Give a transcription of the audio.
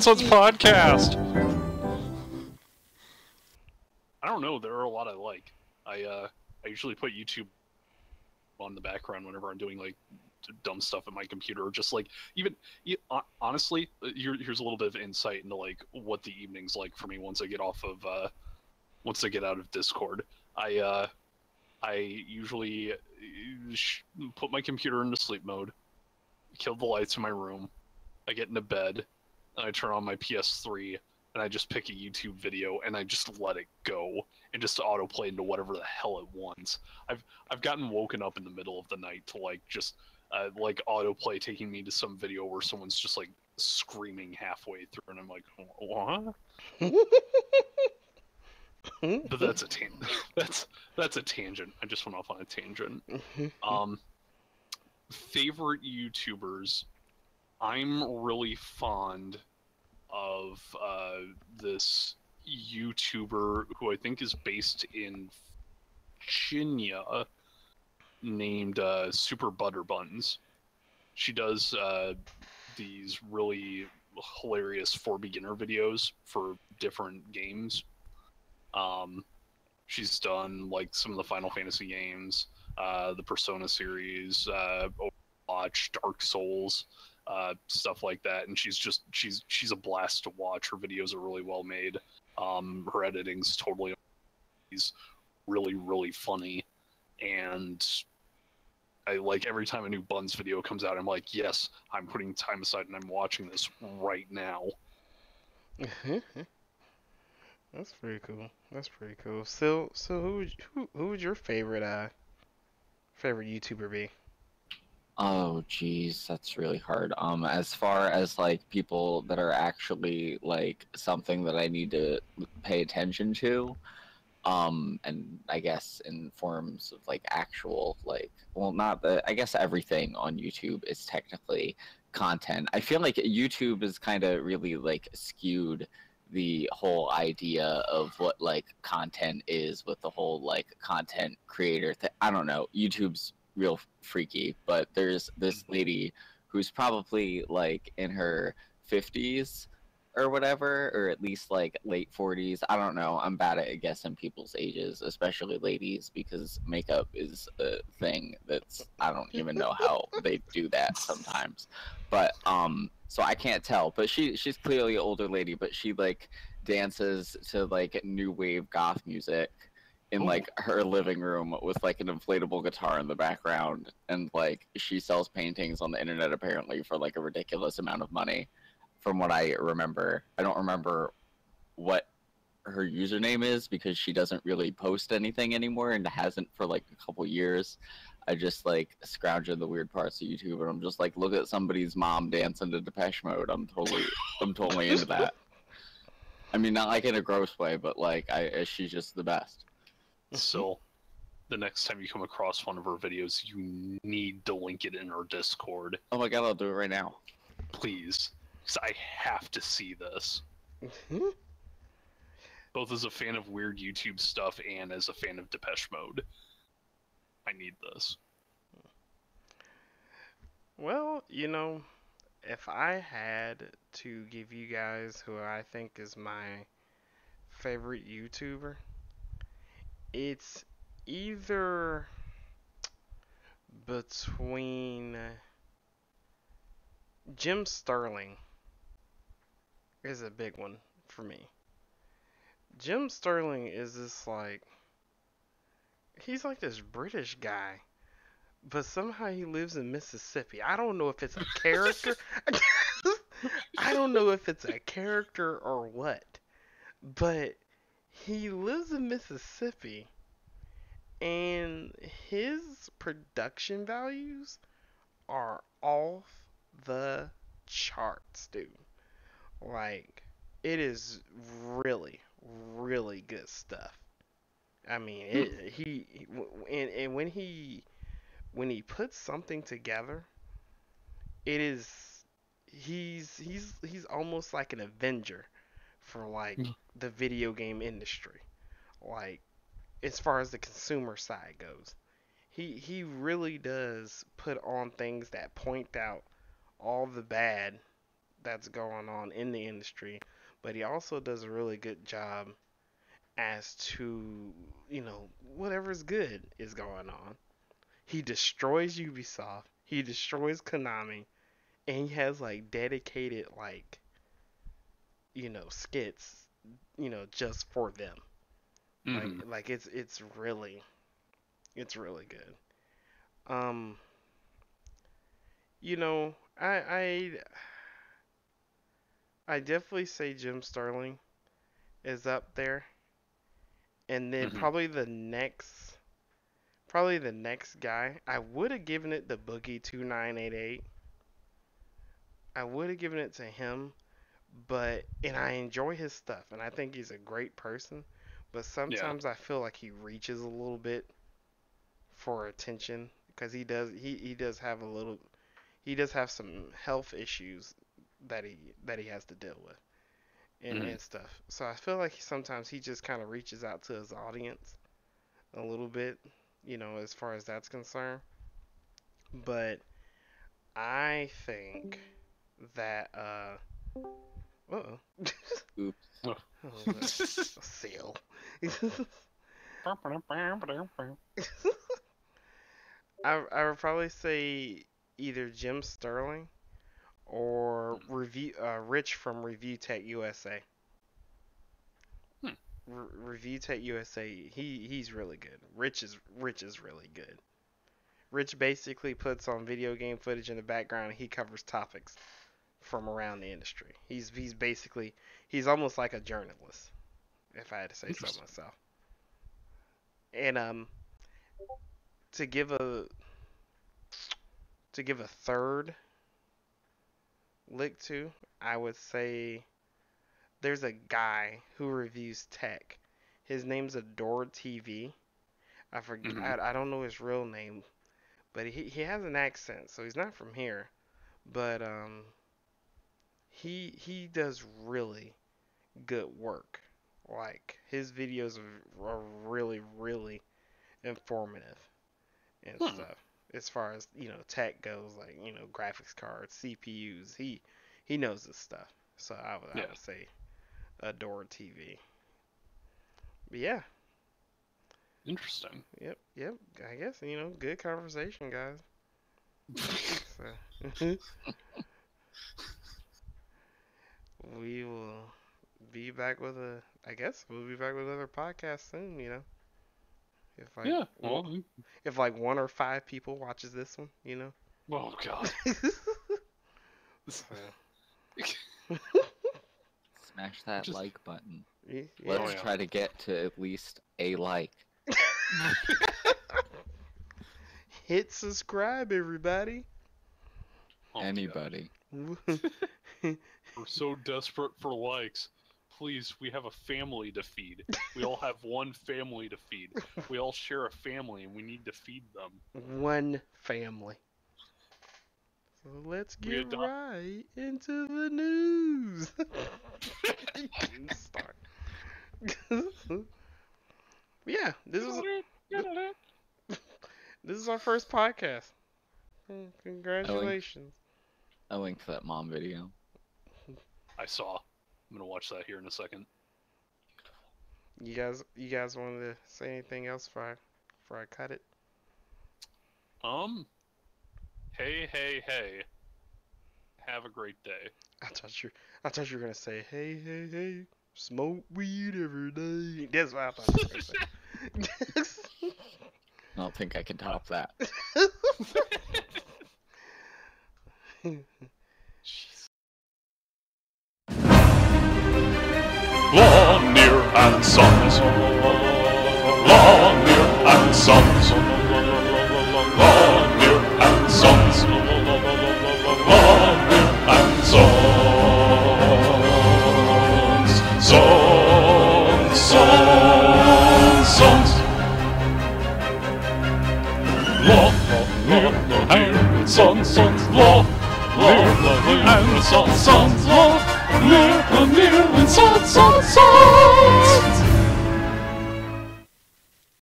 Lanier Sons Podcast. I don't know. There are a lot I like. I usually put YouTube on the background whenever I'm doing like dumb stuff at my computer, or just like honestly, here's a little bit of insight into like what the evening's like for me once I get out of Discord. I usually put my computer into sleep mode, kill the lights in my room, I get into bed, and I turn on my PS3, and I just pick a YouTube video, and I just let it go, and just autoplay into whatever the hell it wants. I've gotten woken up in the middle of the night to like just like autoplay taking me to some video where someone's just like screaming halfway through, and I'm like, what? But that's a tangent. I just went off on a tangent. Favorite YouTubers. I'm really fond of this YouTuber who I think is based in Virginia, named Super Butter Buns. She does these really hilarious for beginner videos for different games. She's done like some of the Final Fantasy games, the Persona series, Overwatch, Dark Souls, stuff like that, and she's a blast to watch. Her videos are really well made. Her editing's totally, she's really, really funny, and I like every time a new Buns video comes out, I'm like, yes, I'm putting time aside and I'm watching this right now. That's pretty cool. That's pretty cool. So who would your favorite YouTuber be? Oh, geez, that's really hard. As far as like people that are actually like something that I need to pay attention to, and I guess in forms of like actual like, well, not the, I guess everything on YouTube is technically content. I feel like YouTube is kind of really like skewed the whole idea of what like content is with the whole like content creator thing. I don't know. YouTube's real freaky, but there's this lady who's probably like in her 50s or whatever, or at least like late 40s. I don't know. I'm bad at guessing people's ages, especially ladies, because makeup is a thing that's, I don't even know how they do that sometimes. But so I can't tell, but she's clearly an older lady, but she like dances to like new wave goth music in like her living room with like an inflatable guitar in the background, and like she sells paintings on the internet apparently for like a ridiculous amount of money, from what I remember. I don't remember what her username is because she doesn't really post anything anymore and hasn't for like a couple years. I just like scrounge in the weird parts of YouTube and I'm just like, look at somebody's mom dancing to Depeche Mode. I'm totally into that. I mean, not like in a gross way, but like she's just the best. So, the next time you come across one of her videos, you need to link it in our Discord. Oh my god, I'll do it right now. Please. Because I have to see this. Both as a fan of weird YouTube stuff and as a fan of Depeche Mode. I need this. Well, if I had to give you guys who I think is my favorite YouTuber, it's either between Jim Sterling is a big one for me. Jim Sterling is this like, he's like this British guy, but somehow he lives in Mississippi. I don't know if it's a character. I don't know if it's a character or what, but he lives in Mississippi, and his production values are off the charts, dude. Like, it is really, really good stuff. I mean, and when he puts something together, it is he's almost like an Avenger for like the video game industry. Like, as far as the consumer side goes, he really does put on things that point out all the bad that's going on in the industry, but he also does a really good job as to, whatever's good is going on. He destroys Ubisoft, he destroys Konami, and he has like dedicated skits, just for them. Like it's really good. Um, I definitely say Jim Sterling is up there, and then probably the next guy, I would have given it to Boogie 2988. I would have given it to him, and I enjoy his stuff, and I think he's a great person, but sometimes I feel like he reaches a little bit for attention, because he does have some health issues that he has to deal with and stuff. So I feel like sometimes he just kind of reaches out to his audience a little bit, as far as that's concerned. But I think that Oops. a seal. I would probably say either Jim Sterling or Rich from Review Tech USA. Review Tech USA, he's really good. Rich is really good. Rich basically puts on video game footage in the background, and he covers topics from around the industry. He's almost like a journalist, if I had to say so myself. And to give a third lick to, I would say there's a guy who reviews tech. His name's Adored TV. I forget. I don't know his real name, but he has an accent, so he's not from here. But he does really good work. Like, his videos are really, really informative and stuff. As far as, tech goes, like, graphics cards, CPUs, he knows his stuff. So I would say Adored TV. But yeah. Interesting. Yep. I guess, good conversation, guys. We will be back with we'll be back with another podcast soon, If like 1 or 5 people watches this one, Oh God. Smash that like button. Yeah. Let's try to get to at least a like. Hit subscribe, everybody. Oh, Anybody. We're so desperate for likes. Please, we have a family to feed. We all have one family to feed. We all share a family, and we need to feed them. One family. So let's get right into the news. Start. Yeah, this is our first podcast. Congratulations. I linked that mom video. I saw. I'm gonna watch that here in a second. You guys wanted to say anything else before I cut it? Hey. Have a great day. I thought you were gonna say, hey, smoke weed every day. That's what I thought you were gonna say. I don't think I can top that. Lanier and Sons. Lanier and Sons. Lanier and Sons. Lanier and Sons. Sons. Lanier and Sons. Lanier and Sons. Lanier and Sons.